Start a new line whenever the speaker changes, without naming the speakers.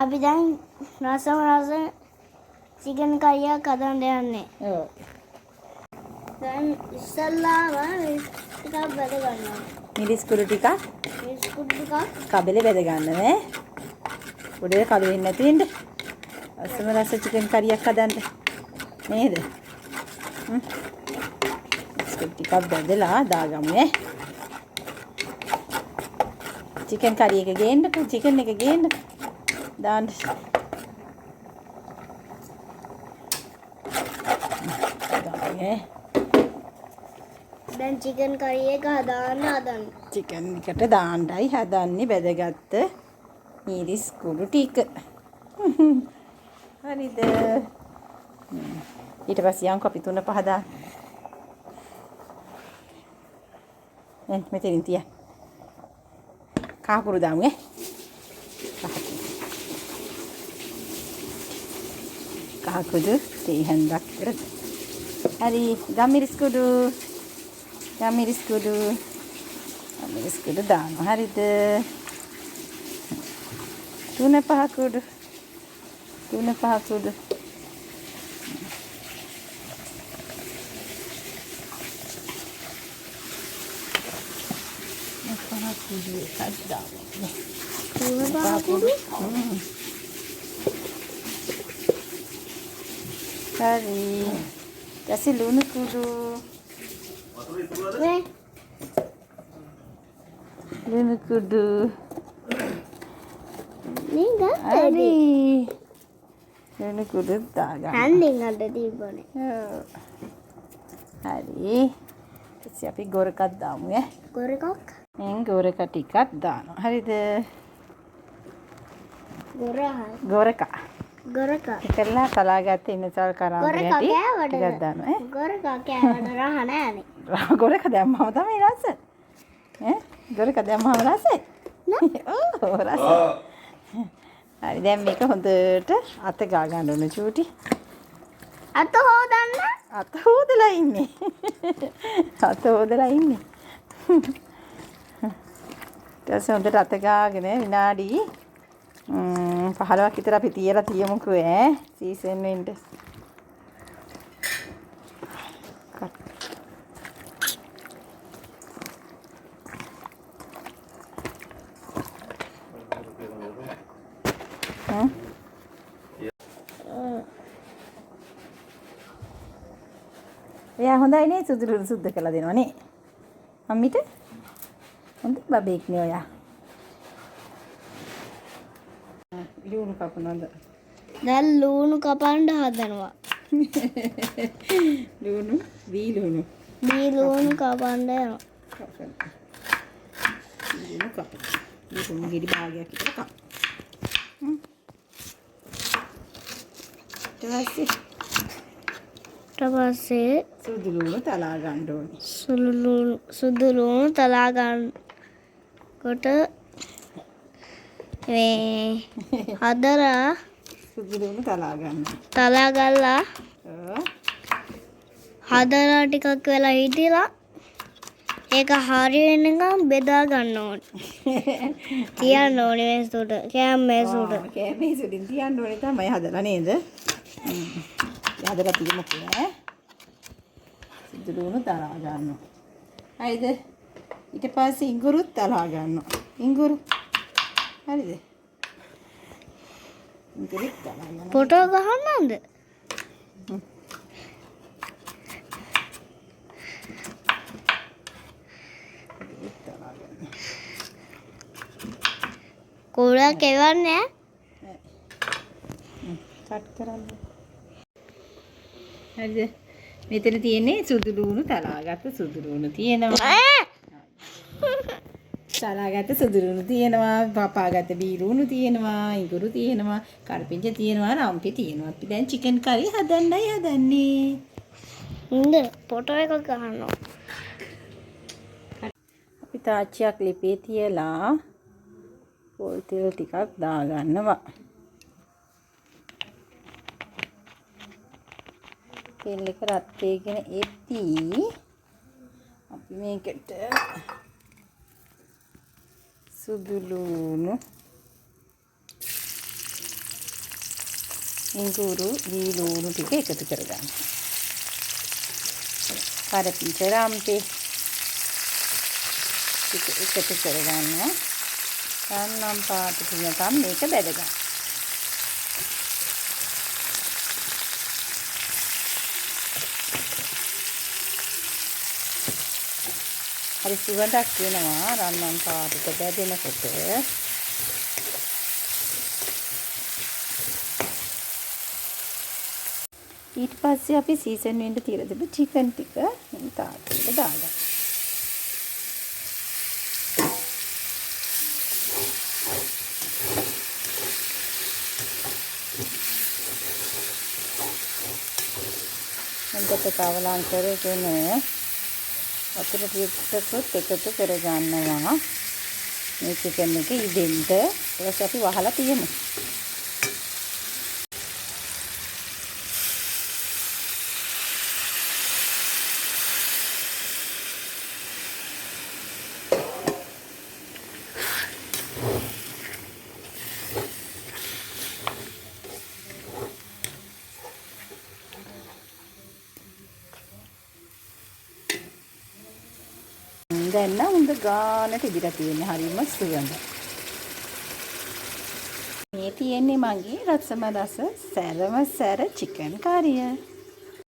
අපි දැන් රස චිකන් කරියක් හදන්න යන්නේ.
ඔව්.
දැන් ඉස්සල්ලාම ටිකක් බෙද ගන්නවා.
මිරිස් කුඩු ටිකක්
මිරිස් කුඩු ටිකක්
කබලේ බෙද ගන්න නේ. උඩේ කළු වෙන්නේ නැති වෙන්න. අසම රස චිකන් කරියක් හදන්න. නේද? ටිකක් බෙදලා දාගමු නේ. චිකන් කරි එක ගේන්නකෝ චිකන් එක ගේන්න. දාන්න.
දැන් චිකන් කරි එක හදන්න.
චිකන් එකට දාන්නයි හදන්නේ බෙදගත්ත මිරිස් කුඩු ටික. හරිද? ඊට පස්සේ යන්කෝ අපි 3-5 දාන්න. මෙතනින් තියා. කහකුරු දාමු ඈ. කහකුරු තේ හැන්දක් කර. හරි ගම්මිරිස් කුඩු. ගම්මිරිස් කුඩු දානවා. හරිද? 3-5 කුඩු. 3-5 කුඩු. Hari, kasih lunu kudu. Lunu kudu.
Ni enggak
Hari, lunu kudu tak.
handing ada di bawah.
Hari, siapa gorekat damu ya?
Gorekak?
Gorekat ikat dano. Hari deh.
Goreka.
ඉතින්ලා තලාගත්තේ ඉන්න සල් කරාම
ගොරකා
නැටි
කෑවට
ටිකක් දානවා ඈ
ගොරකා කෑවට රහ නෑනේ.
ගොරක දැම්මම තමයි රස ඈ ගොරක දැම්මම රසයි ඕ රස හරි දැන් මේක හොඳට අත ගා ගන්න ඕන චූටි
අත හොදන්න
අත හොදලා ඉන්නේ ඊට හොඳට අත ගාගෙන විනාඩි 15ක් විතර අපි තියලා තියමුකෝ ඈ සීසන් වෙන්න. එයා හොඳයි නේ සුදුරු සුද්ධ කළා දෙනවා නේ. අම්මිට හොඳ බබෙක් නේ ඔයා. ලුණු කපනවද?
දැන් ලුණු කපන්න හදනවා.
ලුණු වී
ලුණු කපන්න යනවා.
ලුණු කප. ලුණු ගෙඩි භාගයක් විතර කප. ඊට
පස්සේ
සුදු ලුණු තලා ගන්න ඕනේ.
සුදු ලුණු තලා ගන්නකොට හදලා
සුදු ලුණු තලා ගන්න.
තලා ගල්ලා හදලා ටිකක් වෙලා හිටිලා ඒක හරි වෙනකම් බෙදා ගන්න ඕනේ. තියන්න ඕනේ මේසුට.
කෑමේසුටින් තියන්න ඕනේ තමයි හදලා නේද? හදලා තියමුකෝ ඈ. සුදු ලුණු තලා ගන්නවා. හරිද? ඊට පස්සේ ඉඟුරුත් තලා ගන්නවා. ඉඟුරු හරිද? ඉඟුරුත් තලා ගන්නවා.
ෆොටෝ ගහන්නද? කුඩක් එවන්නේ
කට් කරන්න. හරිද? මෙතන තියෙන්නේ සුදු ලුණු තලාගත්ත සුදු ලුණු තියෙනවා. තලාගත්ත සුදු ලුණු තියෙනවා, පපාගත්ත බී ලුණු තියෙනවා, ඉඟුරු තියෙනවා, කරපිංච තියෙනවා, රම්පි තියෙනවා. අපි දැන් චිකන් කරි හදන්නයි හදන්නේ.
ඉන්න ෆොටෝ එකක් ගන්නවා.
අපි තාච්චියක් ලිපේ තියලා පොල් තෙල් ටිකක් දාගන්නවා. තෙල් එක රත් වෙගෙන එති අපි මේකට සුදු ලුණු ඉඟුරු දීලූණු ටික එකතු කරගන්න. පරපිට රම්පේ ටික එකතු කරගන්න. රන්නම් පාට තුනකම් මේක බෙද ගන්න. හරි සුවඳක් වෙනවා රන්නම් පාටට බෙදෙනකොට. ඊට පස්සේ අපි සීසන් වෙන්න තියලා තිබ්බ චිකන් ටික මේ තාත්තට දාගන්න. හොඳට කවලම් කරගෙන වතුර ටිකකුත් එකතු කරගන්නවා මේ චිකන් එක ඉදෙන්න. ඊට පස්සේ අපි වහලා තියමු. දැන් නම් හොඳ ගානට ඉදිරියට තියෙන්නේ හරියම සුවඳ. මේ තියෙන්නේ මගේ රසම රස සැරම සැර චිකන් කාරිය.